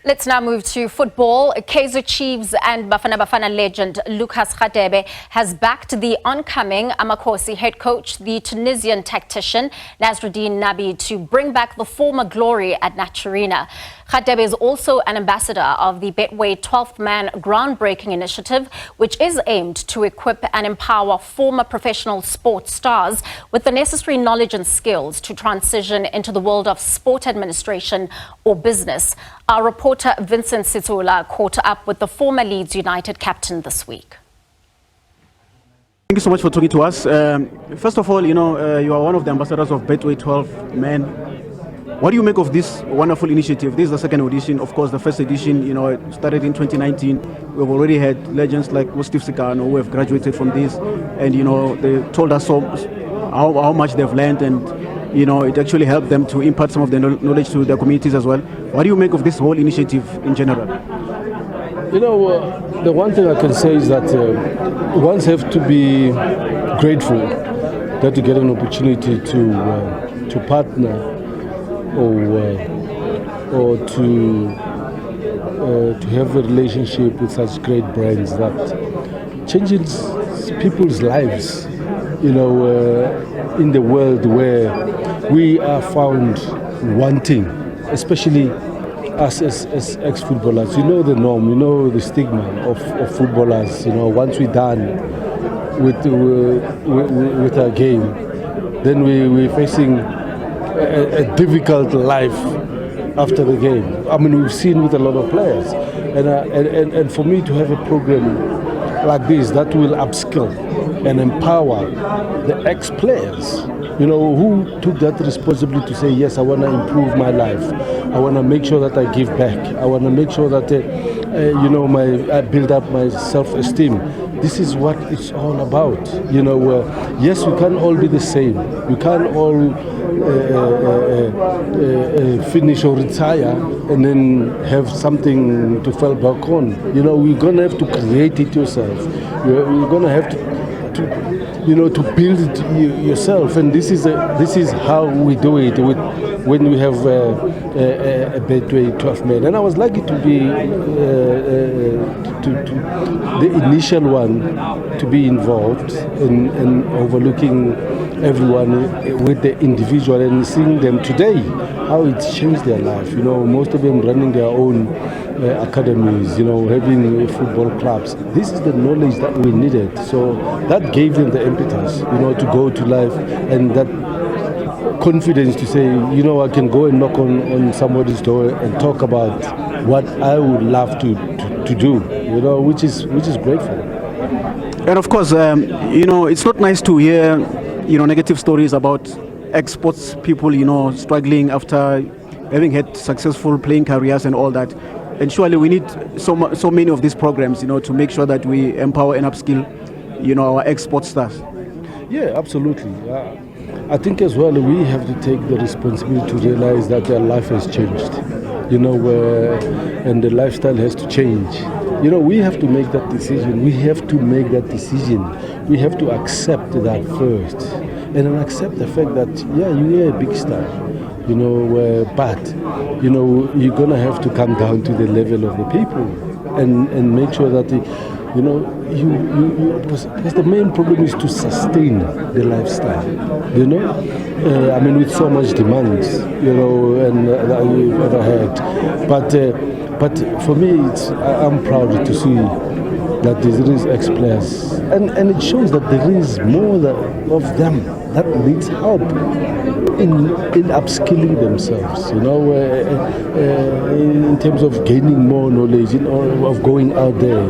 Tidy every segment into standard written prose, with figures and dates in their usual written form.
Let's now move to football. Kaizer Chiefs and Bafana Bafana legend Lucas Radebe has backed the oncoming Amakhosi head coach, the Tunisian tactician Nasrreddine Nabi, to bring back the former glory at Naturena. Radebe is also an ambassador of the Betway 12th Man groundbreaking initiative, which is aimed to equip and empower former professional sports stars with the necessary knowledge and skills to transition into the world of sport administration or business. Our reporter Vincent Sitsula caught up with the former Leeds United captain this week. Thank you so much for talking to us. First of all, you are one of the ambassadors of Betway 12 Men. What do you make of this wonderful initiative? This is the second edition. Of course, the first edition, it started in 2019. We've already had legends like Steve Sikano who have graduated from this, and they told us how much they've learned, and it actually helped them to impart some of the knowledge to their communities as well. What do you make of this whole initiative in general? The one thing I can say is that one have to be grateful that you get an opportunity to partner or to have a relationship with such great brands that changes people's lives. In the world where we are found wanting, especially us as ex-footballers. The norm, the stigma of footballers. Once we're done with our game, then we're facing a difficult life after the game. I mean, we've seen with a lot of players, and for me to have a program like this that will upskill and empower the ex-players, who took that responsibility to say, yes, I want to improve my life. I want to make sure that I give back. I want to make sure that, I build up my self-esteem. This is what it's all about. Yes, we can't all be the same. We can't all finish or retire and then have something to fall back on. We're going to have to create it yourself. We're going to have to build it yourself, and this is how we do it when we have a Betway 12 Men. And I was lucky to be the initial one to be involved in overlooking everyone with the individual and seeing them today, how it's changed their life. Most of them running their own academies, having football clubs. This is the knowledge that we needed. So that gave them the impetus, to go to life, and that confidence to say, I can go and knock on somebody's door and talk about what I would love to do, which is grateful. And of course, it's not nice to hear, negative stories about ex-sports people, struggling after having had successful playing careers and all that. And surely we need so many of these programs, to make sure that we empower and upskill, our ex-sports stars. Yeah, absolutely. I think as well we have to take the responsibility to realize that their life has changed, and the lifestyle has to change. We have to make that decision. We have to accept that first, and then accept the fact that, you are a big star. But you're gonna have to come down to the level of the people and make sure that because the main problem is to sustain the lifestyle. With so much demands, and that you've ever had. But for me, I'm proud to see that there is ex-players, and it shows that there is more of them that needs help in upskilling themselves, in terms of gaining more knowledge, of going out there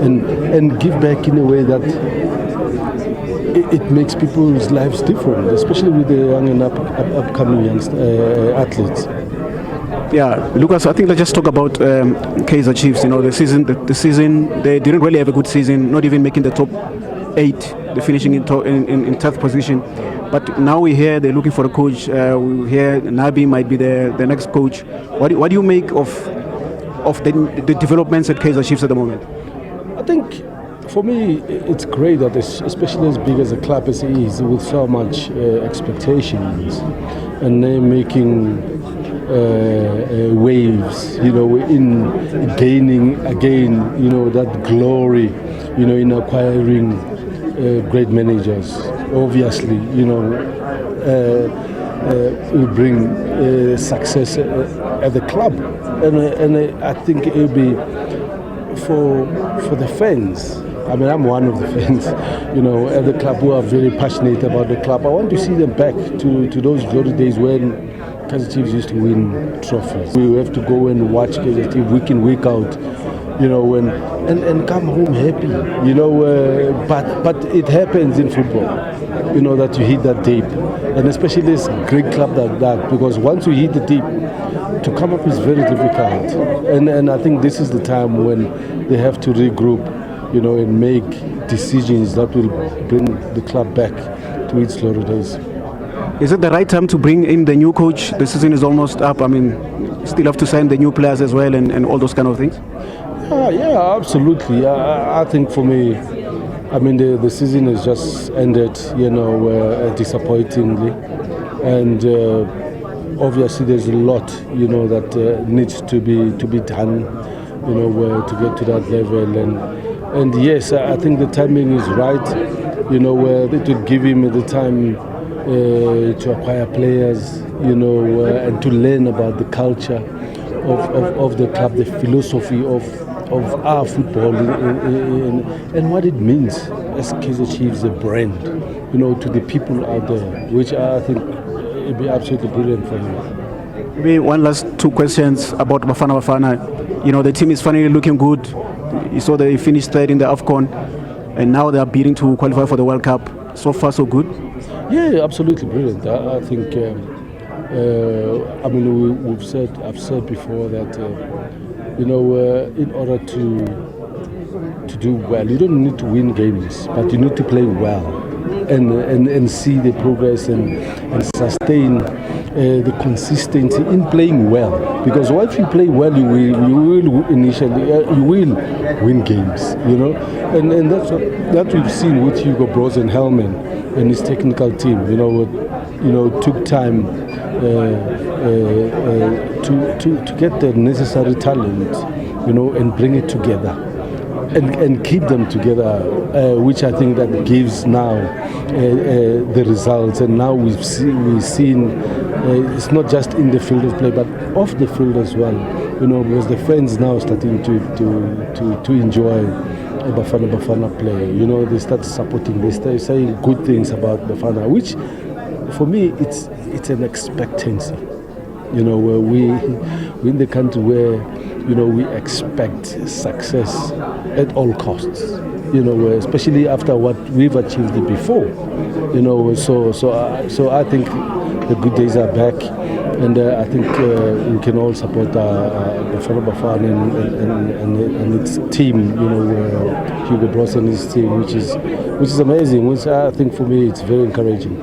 and give back in a way that it makes people's lives different, especially with the young and upcoming athletes. Yeah, Lucas, I think let's just talk about Kaizer Chiefs. The season, they didn't really have a good season, not even making the top 8. They're finishing in 10th position. But now we hear they're looking for a coach. We hear Nabi might be the next coach. What do you make of the developments at Kaizer Chiefs at the moment? I think for me it's great that, especially as big as a club as it is, with so much expectations, and they're making a wave Chiefs, in gaining again, that glory, in acquiring great managers. Obviously, will bring success at the club, and I think it will be for the fans. I mean, I'm one of the fans, at the club who are very passionate about the club. I want to see them back to those glory days when Kaizer Chiefs used to win trophies. We have to go and watch Kaizer Chiefs week in, week out, and come home happy, but it happens in football, that you hit that deep, and especially this great club like that, because once you hit the deep, to come up is very difficult, and I think this is the time when they have to regroup, and make decisions that will bring the club back to its glory days. Is it the right time to bring in the new coach? The season is almost up. I mean, still have to sign the new players as well, and all those kind of things. Yeah, absolutely. I think for me, I mean, the season has just ended, disappointingly, and obviously there's a lot, that needs to be done, to get to that level, and yes, I think the timing is right, to give him the time to acquire players, and to learn about the culture of the club, the philosophy of our football, and what it means as Kaizer Chiefs, a brand, to the people out there, which I think it'd be absolutely brilliant for me. Maybe one last two questions about Bafana Bafana. The team is finally looking good. You saw they finished third in the AFCON, and now they are bidding to qualify for the World Cup. So far, so good. Yeah, absolutely brilliant. I think. I mean, I've said before that. In order to do well, you don't need to win games, but you need to play well, and see the progress and sustain the consistency in playing well. Because once you play well, you will initially you will win games, and that's that we've seen with Hugo Broos and Hellman and his technical team. Took time to get the necessary talent, and bring it together, and keep them together, which I think that gives now the results. And now we've seen it's not just in the field of play, but off the field as well. Because the fans now starting to enjoy Bafana Bafana play. They start supporting. They start saying good things about Bafana, which for me it's an expectancy. Where we're in the country where we expect success at all costs. Especially after what we've achieved before. So I think the good days are back, and I think we can all support Bafana Bafana and its team. Hugo Broos and his team, which is amazing. Which I think for me it's very encouraging.